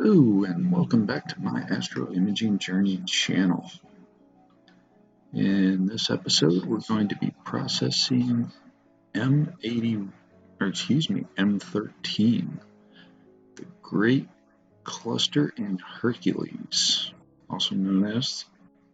Hello and welcome back to my Astro Imaging Journey channel. In this episode we're going to be processing M13, the Great Cluster in Hercules, also known as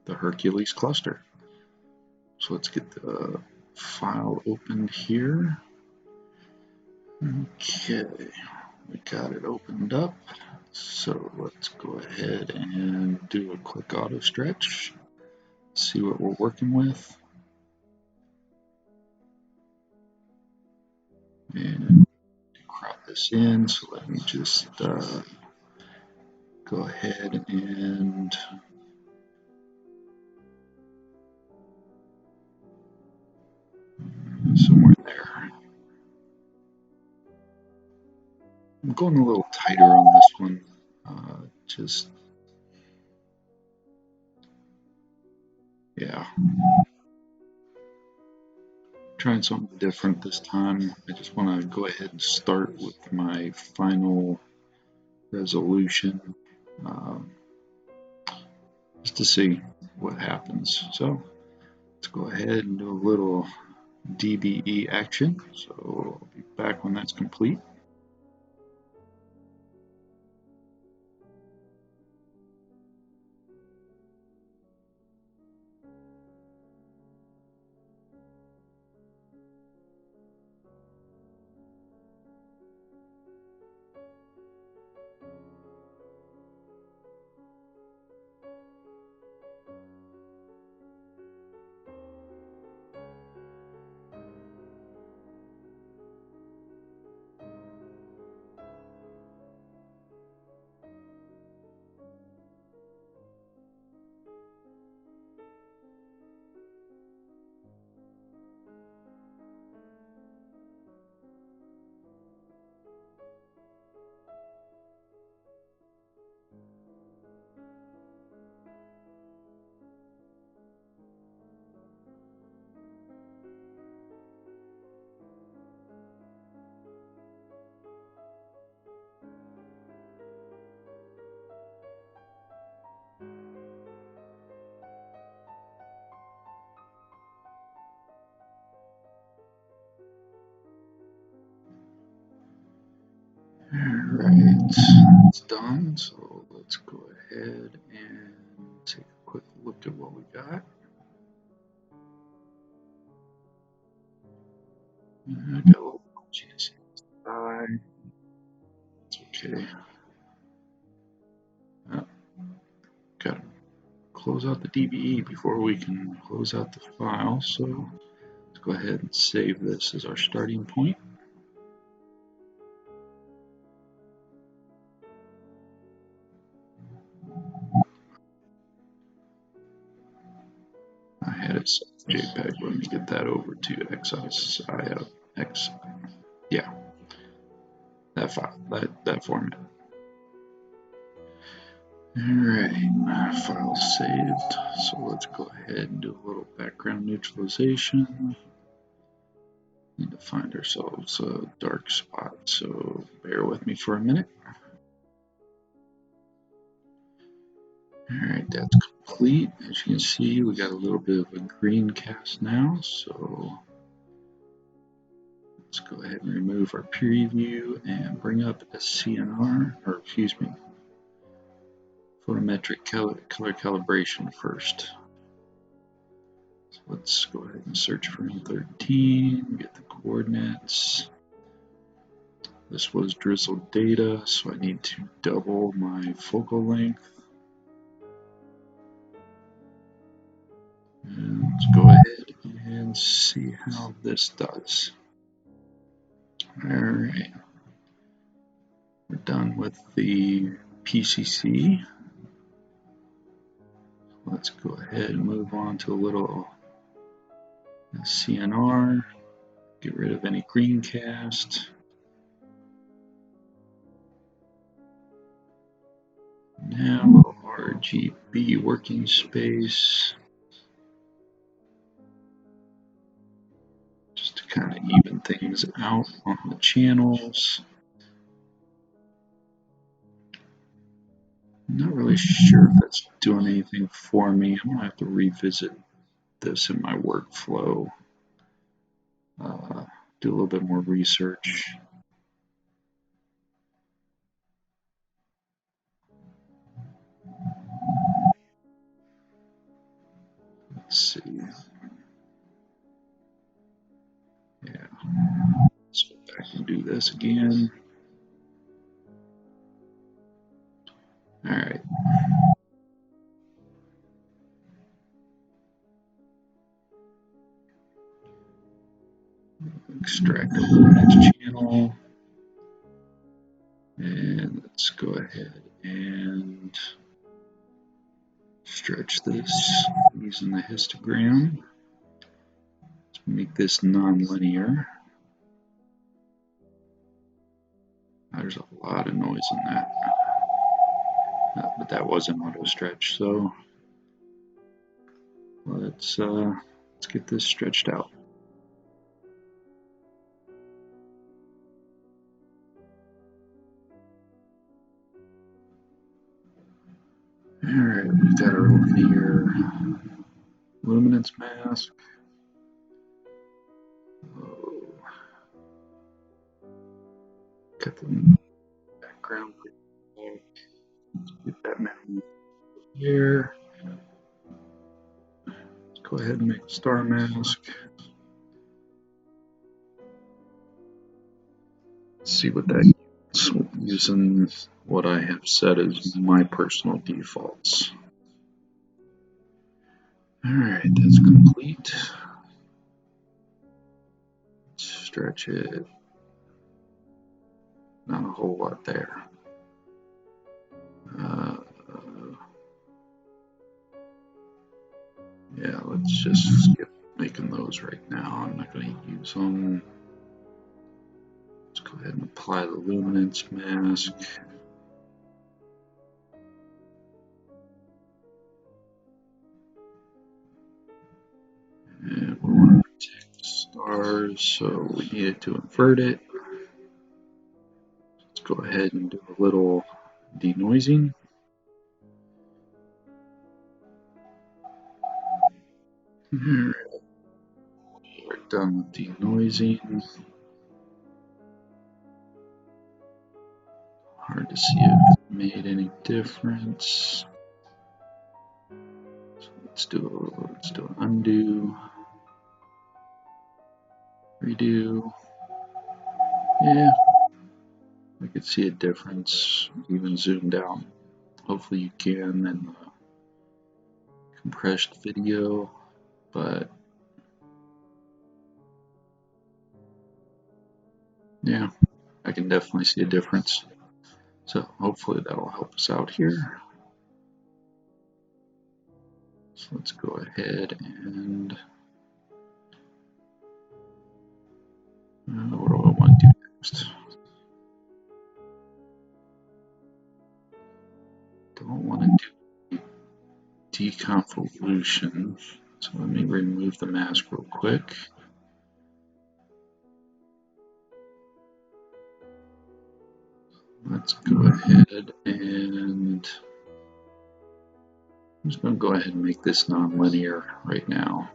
the Hercules cluster. So let's get the file opened here. Okay, we got it opened up. So let's go ahead and do a quick auto stretch, see what we're working with. And crop this in, so let me just go ahead and somewhere there. I'm going a little tighter on this one, yeah. Trying something different this time. I just want to go ahead and start with my final resolution, just to see what happens. So let's go ahead and do a little DBE action. So I'll be back when that's complete. Alright, it's done, so let's go ahead and take a quick look at what we got. I got a little chance to die. It's okay. Gotta close out the DBE before we can close out the file, so let's go ahead and save this as our starting point. I had it set to JPEG. Let me get that over to XIS. Yeah, that file, that format. Alright, file saved. So let's go ahead and do a little background neutralization. Need to find ourselves a dark spot, so bear with me for a minute. Alright, that's complete. As you can see, we got a little bit of a green cast now, so let's go ahead and remove our preview and bring up a CNR, or excuse me, photometric color calibration first. So let's go ahead and search for M13, get the coordinates. This was drizzled data, so I need to double my focal length. And let's go ahead and see how this does. Alright, we're done with the PCC. Let's go ahead and move on to a little CNR, get rid of any green cast. Now a little RGB working space, just to kind of even things out on the channels. not really sure if that's doing anything for me. I'm gonna have to revisit this in my workflow. Do a little bit more research. Let's see. Yeah. Let's go back and do this again. All right. Extract the luminance channel. And let's go ahead and stretch this using the histogram to make this non-linear. There's a lot of noise in that. But that wasn't auto stretch, so let's get this stretched out. Alright, we've got our linear luminance mask. Cut the background. Get that mountain here. Let's go ahead and make a star mask. Let's see what that gets using what I have set as my personal defaults. Alright, that's complete. Let's stretch it. Not a whole lot there. Yeah, let's just skip making those right now. I'm not going to use them. Let's go ahead and apply the luminance mask. And we want to protect the stars, so we needed to invert it. Let's go ahead and do a little denoising. Alright, we're done with denoising. Hard to see if it made any difference. So let's do an undo, redo. Yeah, I could see a difference even zoomed out. Hopefully you can in the compressed video, but yeah, I can definitely see a difference. So hopefully that'll help us out here. So let's go ahead and what do I want to do next? Don't want to do deconvolution. So let me remove the mask real quick. Let's go ahead and I'm just going to go ahead and make this non-linear right now.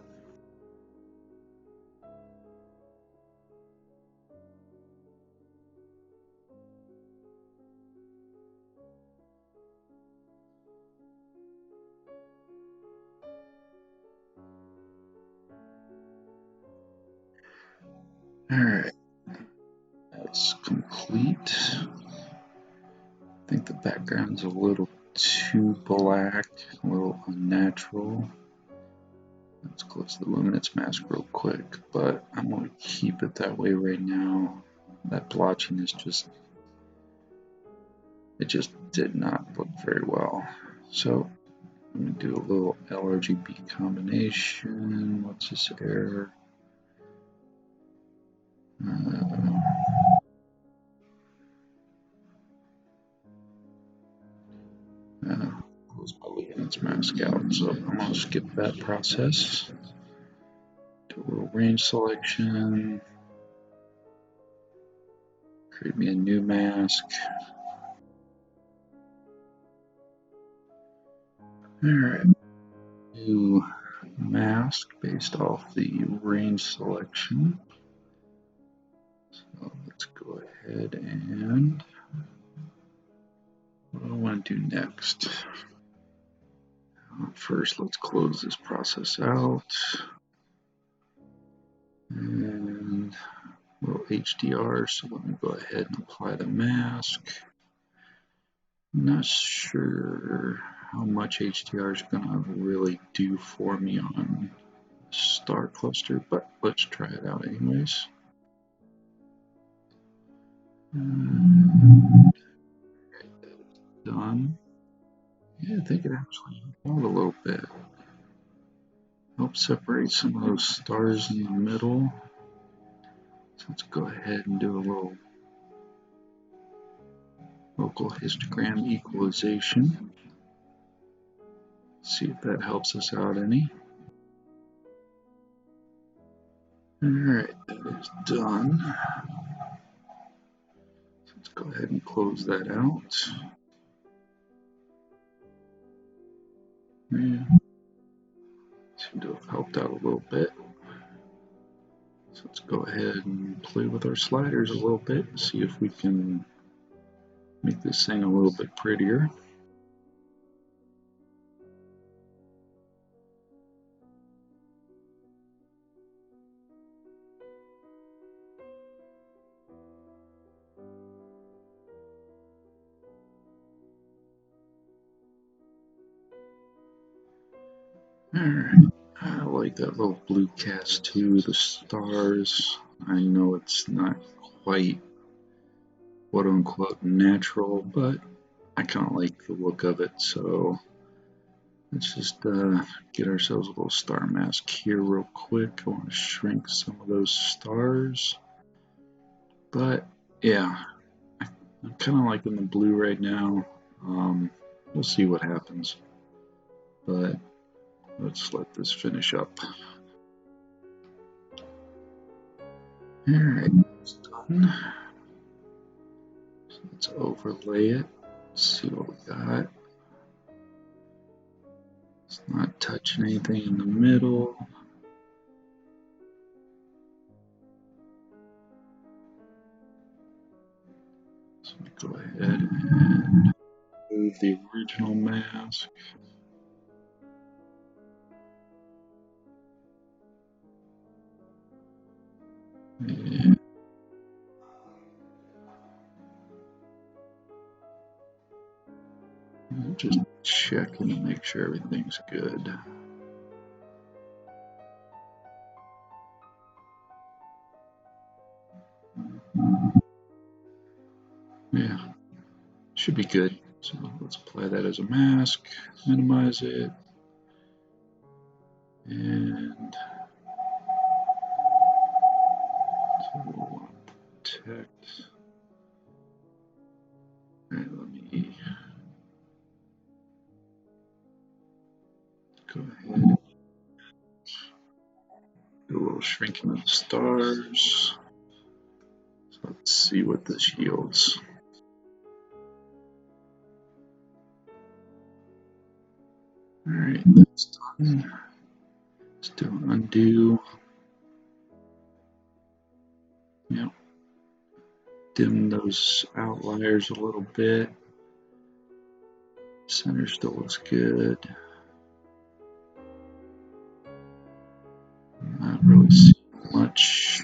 Alright, that's complete. I think the background's a little too black, a little unnatural. Let's close the luminance mask real quick, but I'm going to keep it that way right now. That blotching is just, it just did not look very well. So I'm going to do a little LRGB combination. What's this error? Close my luminance mask out, so I'm going to skip that process. Do a little range selection. Create me a new mask. Alright, new mask based off the range selection. So let's go ahead and what do I want to do next? First, let's close this process out. And we'll HDR, so let me go ahead and apply the mask. I'm not sure how much HDR is going to really do for me on star cluster, but let's try it out anyways. Done. Yeah, I think it actually helped out a little bit. Help separate some of those stars in the middle. So let's go ahead and do a little local histogram equalization. See if that helps us out any. Alright, that is done. So let's go ahead and close that out. Yeah, seem to have helped out a little bit. So let's go ahead and play with our sliders a little bit and see if we can make this thing a little bit prettier. Alright, I like that little blue cast too, the stars. I know it's not quite quote unquote natural, but I kind of like the look of it, so let's just get ourselves a little star mask here real quick. I want to shrink some of those stars, but yeah, I'm kind of liking the blue right now. We'll see what happens, but let's let this finish up. Alright, it's done. So let's overlay it, see what we got. It's not touching anything in the middle. So go ahead and move the original mask. And just checking to make sure everything's good. Yeah, should be good. So let's apply that as a mask, minimize it, and so we'll want to protect. All right, let me go ahead. Do a little shrinking of the stars. So let's see what this yields. All right, that's done. Let's do an undo. Yep. Dim those outliers a little bit. Center still looks good. Not really seeing much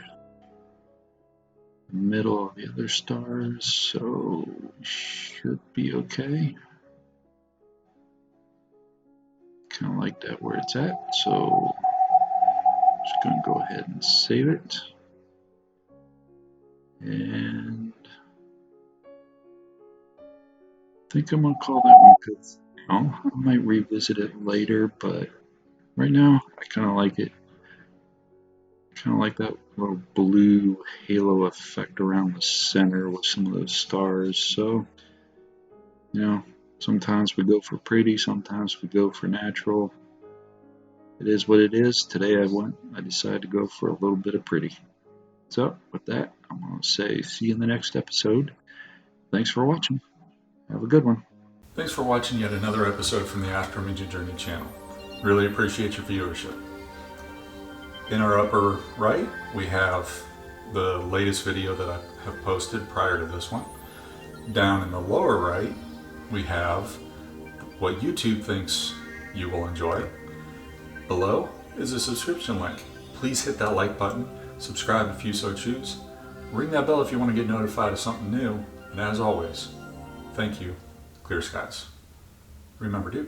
in the middle of the other stars, so we should be okay. Kind of like that where it's at, so just going to go ahead and save it. And I think I'm going to call that one good for now. I might revisit it later, but right now I kind of like it. Kind of like that little blue halo effect around the center with some of those stars. So, you know, sometimes we go for pretty, sometimes we go for natural. It is what it is. Today I decided to go for a little bit of pretty. So with that, I'm going to say see you in the next episode. Thanks for watching. Have a good one. Thanks for watching yet another episode from the Astro Media Journey channel. Really appreciate your viewership. In our upper right, we have the latest video that I have posted prior to this one. Down in the lower right, we have what YouTube thinks you will enjoy. Below is a subscription link. Please hit that like button, subscribe if you so choose, ring that bell if you want to get notified of something new, and as always, thank you. Clear skies. Remember to